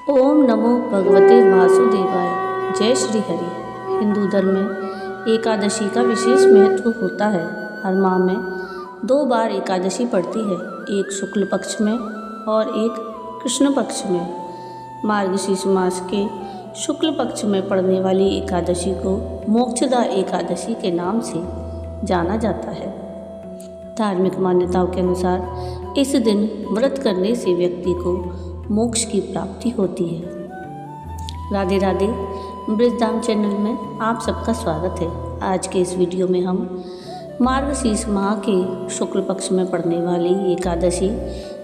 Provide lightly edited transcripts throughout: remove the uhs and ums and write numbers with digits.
ओम नमो भगवते वासुदेवाय। जय श्री हरि। हिंदू धर्म में एकादशी का विशेष महत्व होता है। हर माह में 2 बार एकादशी पड़ती है, एक शुक्ल पक्ष में और एक कृष्ण पक्ष में। मार्गशीर्ष मास के शुक्ल पक्ष में पड़ने वाली एकादशी को मोक्षदा एकादशी के नाम से जाना जाता है। धार्मिक मान्यताओं के अनुसार इस दिन व्रत करने से व्यक्ति को मोक्ष की प्राप्ति होती है। राधे राधे। ब्रजधाम चैनल में आप सबका स्वागत है। आज के इस वीडियो में हम मार्गशीर्ष माह के शुक्ल पक्ष में पड़ने वाली एकादशी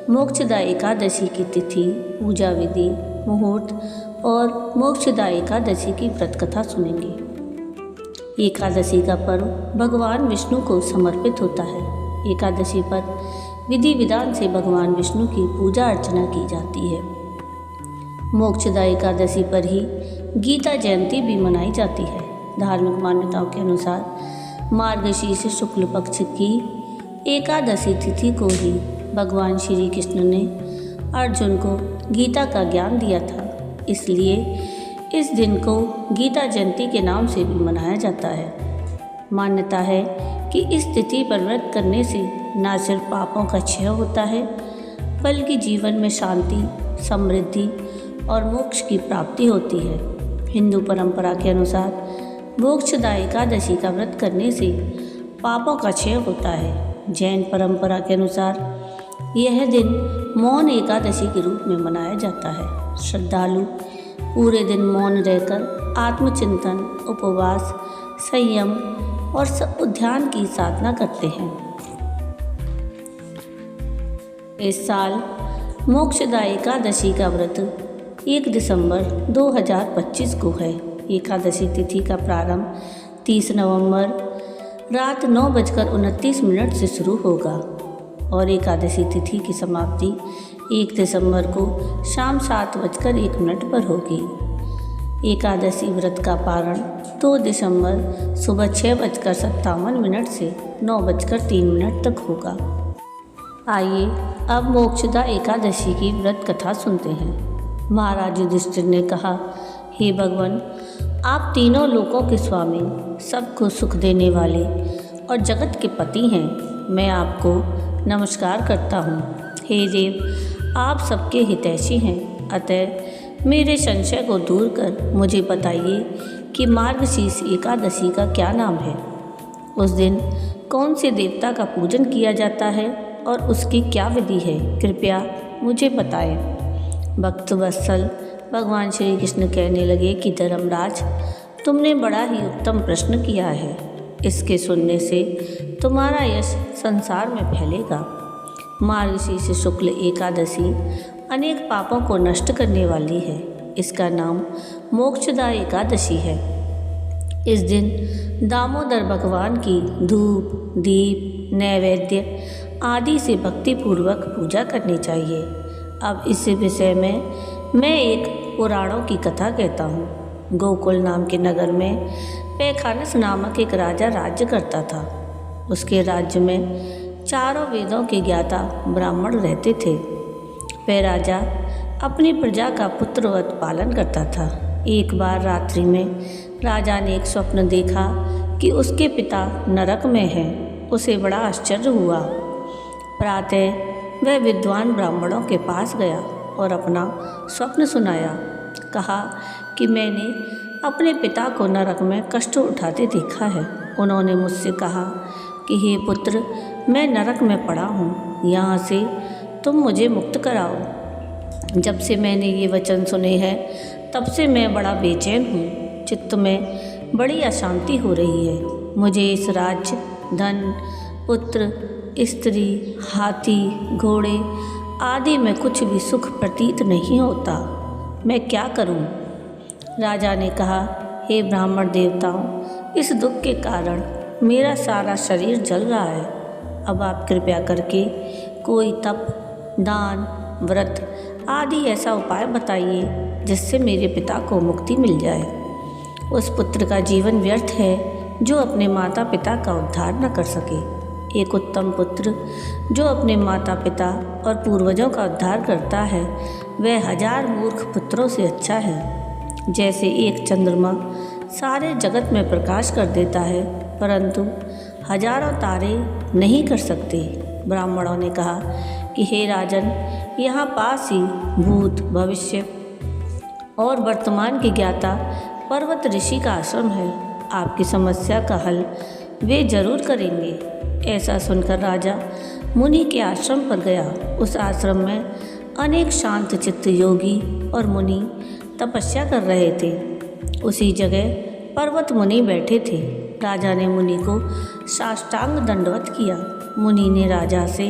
मोक्षदा एकादशी की तिथि, पूजा विधि, मुहूर्त और मोक्षदा एकादशी की व्रत कथा सुनेंगे। एकादशी का पर्व भगवान विष्णु को समर्पित होता है। एकादशी पर विधि विधान से भगवान विष्णु की पूजा अर्चना की जाती है। मोक्षदा एकादशी पर ही गीता जयंती भी मनाई जाती है। धार्मिक मान्यताओं के अनुसार मार्गशीर्ष शुक्ल पक्ष की एकादशी तिथि को ही भगवान श्री कृष्ण ने अर्जुन को गीता का ज्ञान दिया था, इसलिए इस दिन को गीता जयंती के नाम से भी मनाया जाता है। मान्यता है कि इस तिथि पर व्रत करने से न सिर्फ पापों का क्षय होता है, बल्कि जीवन में शांति, समृद्धि और मोक्ष की प्राप्ति होती है। हिंदू परंपरा के अनुसार मोक्षदा एकादशी का व्रत करने से पापों का क्षय होता है। जैन परंपरा के अनुसार यह दिन मौन एकादशी के रूप में मनाया जाता है। श्रद्धालु पूरे दिन मौन रहकर आत्मचिंतन, उपवास, संयम और ध्यान की साधना करते हैं। इस साल मोक्षदा एकादशी का व्रत 1 दिसंबर 2025 को है। एकादशी तिथि का प्रारंभ 30 नवंबर रात 9:29 से शुरू होगा और एकादशी तिथि की समाप्ति 1 दिसंबर को शाम 7:01 पर होगी। एकादशी व्रत का पारण 2 दिसंबर सुबह 6:57 से 9:03 तक होगा। आइए अब मोक्षदा एकादशी की व्रत कथा सुनते हैं। महाराज युधिष्ठिर ने कहा, हे भगवान, आप तीनों लोकों के स्वामी, सबको सुख देने वाले और जगत के पति हैं। मैं आपको नमस्कार करता हूँ। हे देव, आप सबके हितैषी हैं, अतः मेरे संशय को दूर कर मुझे बताइए कि मार्गशीर्ष एकादशी का क्या नाम है। उस दिन कौन से देवता का पूजन किया जाता है और उसकी क्या विधि है, कृपया मुझे बताएं। भक्त वत्सल भगवान श्री कृष्ण कहने लगे कि धर्मराज, तुमने बड़ा ही उत्तम प्रश्न किया है। इसके सुनने से तुम्हारा यश संसार में फैलेगा। मार्गशीर्ष शुक्ल एकादशी अनेक पापों को नष्ट करने वाली है। इसका नाम मोक्षदा एकादशी है। इस दिन दामोदर भगवान की धूप, दीप, नैवेद्य आदि से भक्तिपूर्वक पूजा करनी चाहिए। अब इस विषय में मैं एक पुराणों की कथा कहता हूँ। गोकुल नाम के नगर में पैखानस नामक एक राजा राज्य करता था। उसके राज्य में चारों वेदों के ज्ञाता ब्राह्मण रहते थे। वह राजा अपनी प्रजा का पुत्रवत पालन करता था। एक बार रात्रि में राजा ने एक स्वप्न देखा कि उसके पिता नरक में हैं। उसे बड़ा आश्चर्य हुआ। प्रातः वह विद्वान ब्राह्मणों के पास गया और अपना स्वप्न सुनाया। कहा कि मैंने अपने पिता को नरक में कष्ट उठाते देखा है। उन्होंने मुझसे कहा कि हे पुत्र, मैं नरक में पड़ा हूँ, यहाँ से तुम मुझे मुक्त कराओ। जब से मैंने ये वचन सुने हैं, तब से मैं बड़ा बेचैन हूँ। चित्त में बड़ी अशांति हो रही है। मुझे इस राज्य, धन, पुत्र, स्त्री, हाथी, घोड़े आदि में कुछ भी सुख प्रतीत नहीं होता। मैं क्या करूं? राजा ने कहा, हे ब्राह्मण देवताओं, इस दुख के कारण मेरा सारा शरीर जल रहा है। अब आप कृपया करके कोई तप, दान, व्रत आदि ऐसा उपाय बताइए जिससे मेरे पिता को मुक्ति मिल जाए। उस पुत्र का जीवन व्यर्थ है जो अपने माता पिता का उद्धार न कर सके। एक उत्तम पुत्र जो अपने माता पिता और पूर्वजों का उद्धार करता है वह 1000 मूर्ख पुत्रों से अच्छा है। जैसे एक चंद्रमा सारे जगत में प्रकाश कर देता है परंतु हजारों तारे नहीं कर सकते। ब्राह्मणों ने कहा कि हे राजन, यहाँ पास ही भूत, भविष्य और वर्तमान के ज्ञाता पर्वत ऋषि का आश्रम है। आपकी समस्या का हल वे जरूर करेंगे। ऐसा सुनकर राजा मुनि के आश्रम पर गया। उस आश्रम में अनेक शांत चित्त योगी और मुनि तपस्या कर रहे थे। उसी जगह पर्वत मुनि बैठे थे। राजा ने मुनि को साष्टांग दंडवत किया। मुनि ने राजा से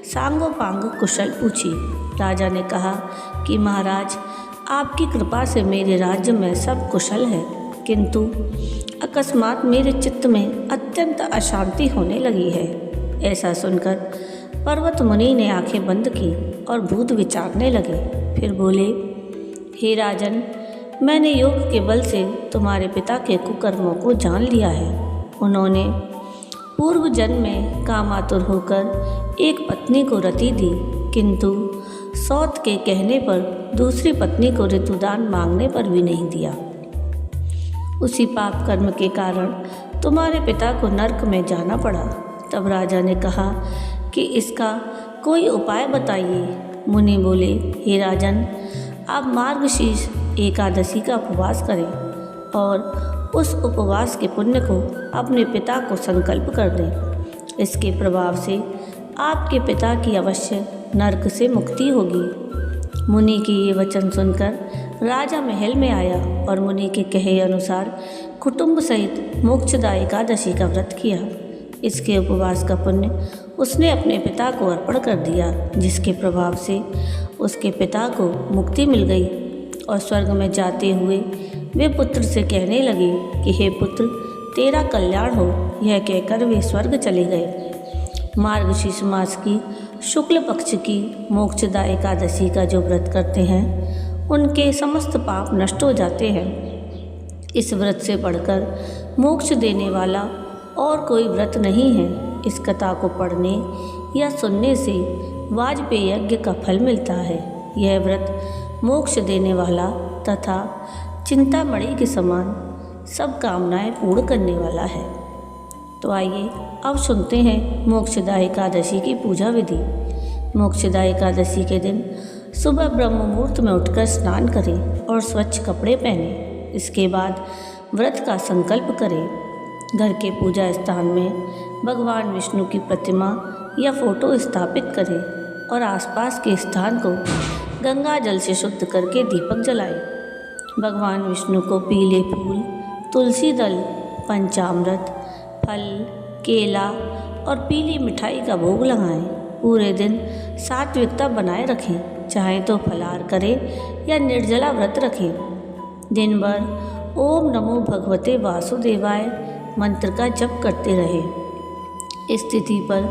सांगोपांग कुशल पूछी। राजा ने कहा कि महाराज, आपकी कृपा से मेरे राज्य में सब कुशल है, किंतु अकस्मात मेरे चित्त में अत्यंत अशांति होने लगी है। ऐसा सुनकर पर्वत मुनि ने आंखें बंद की और भूत विचारने लगे। फिर बोले, हे राजन, मैंने योग के बल से तुम्हारे पिता के कुकर्मों को जान लिया है। उन्होंने पूर्व जन्म में कामातुर होकर एक पत्नी को रति दी, किंतु सौत के कहने पर दूसरी पत्नी को ऋतुदान मांगने पर भी नहीं दिया। उसी पाप कर्म के कारण तुम्हारे पिता को नरक में जाना पड़ा। तब राजा ने कहा कि इसका कोई उपाय बताइए। मुनि बोले, हे राजन, आप मार्गशीर्ष एकादशी का उपवास करें और उस उपवास के पुण्य को अपने पिता को संकल्प कर दें। इसके प्रभाव से आपके पिता की अवश्य नरक से मुक्ति होगी। मुनि के ये वचन सुनकर राजा महल में आया और मुनि के कहे अनुसार कुटुंब सहित मोक्षदा एकादशी का व्रत किया। इसके उपवास का पुण्य उसने अपने पिता को अर्पण कर दिया, जिसके प्रभाव से उसके पिता को मुक्ति मिल गई और स्वर्ग में जाते हुए वे पुत्र से कहने लगे कि हे पुत्र, तेरा कल्याण हो। यह कहकर वे स्वर्ग चले गए। मार्गशीर्ष मास की शुक्ल पक्ष की मोक्षदा एकादशी का जो व्रत करते हैं उनके समस्त पाप नष्ट हो जाते हैं। इस व्रत से बढ़कर मोक्ष देने वाला और कोई व्रत नहीं है। इस कथा को पढ़ने या सुनने से वाजपेय यज्ञ का फल मिलता है। यह व्रत मोक्ष देने वाला तथा चिंतामणि के समान सब कामनाएं पूर्ण करने वाला है। तो आइए अब सुनते हैं मोक्षदा एकादशी की पूजा विधि। मोक्षदा एकादशी के दिन सुबह ब्रह्म मुहूर्त में उठकर स्नान करें और स्वच्छ कपड़े पहनें। इसके बाद व्रत का संकल्प करें। घर के पूजा स्थान में भगवान विष्णु की प्रतिमा या फोटो स्थापित करें और आसपास के स्थान को गंगा जल से शुद्ध करके दीपक जलाएं। भगवान विष्णु को पीले फूल, तुलसी दल, पंचामृत, फल, केला और पीली मिठाई का भोग लगाएं। पूरे दिन सात्विकता बनाए रखें, चाहे तो फलाहार करें या निर्जला व्रत रखें। दिन भर ओम नमो भगवते वासुदेवाय मंत्र का जप करते रहें। इस तिथि पर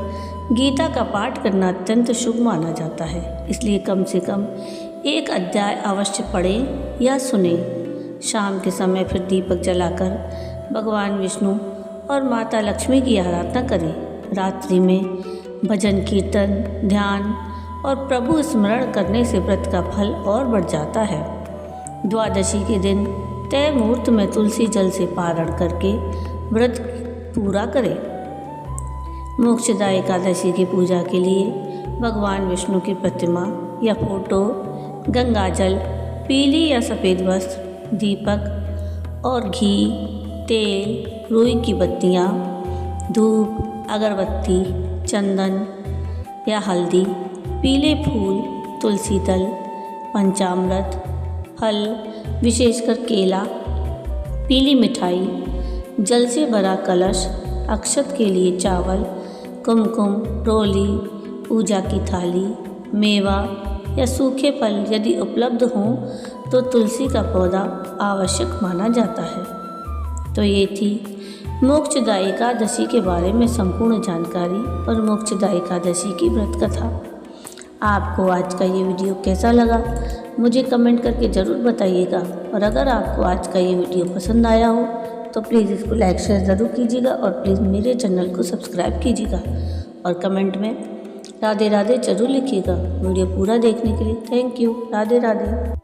गीता का पाठ करना अत्यंत शुभ माना जाता है, इसलिए कम से कम एक अध्याय अवश्य पढ़ें या सुने। शाम के समय फिर दीपक जलाकर भगवान विष्णु और माता लक्ष्मी की आराधना करें। रात्रि में भजन, कीर्तन, ध्यान और प्रभु स्मरण करने से व्रत का फल और बढ़ जाता है। द्वादशी के दिन तय मुहूर्त में तुलसी जल से पारण करके व्रत पूरा करें। मोक्षदा एकादशी की पूजा के लिए भगवान विष्णु की प्रतिमा या फोटो, गंगाजल, पीली या सफ़ेद वस्त्र, दीपक और घी, तेल, रुई की बत्तियाँ, धूप, अगरबत्ती, चंदन या हल्दी, पीले फूल, तुलसी दल, पंचामृत, फल विशेषकर केला, पीली मिठाई, जल से भरा कलश, अक्षत के लिए चावल, कुमकुम, रोली, पूजा की थाली, मेवा या सूखे फल यदि उपलब्ध हों तो तुलसी का पौधा आवश्यक माना जाता है। तो ये थी मोक्षदा एकादशी के बारे में संपूर्ण जानकारी और मोक्षदा एकादशी की व्रत कथा। आपको आज का ये वीडियो कैसा लगा मुझे कमेंट करके ज़रूर बताइएगा, और अगर आपको आज का ये वीडियो पसंद आया हो तो प्लीज़ इसको लाइक शेयर ज़रूर कीजिएगा और प्लीज़ मेरे चैनल को सब्सक्राइब कीजिएगा और कमेंट में राधे राधे ज़रूर लिखिएगा। वीडियो पूरा देखने के लिए थैंक यू। राधे राधे।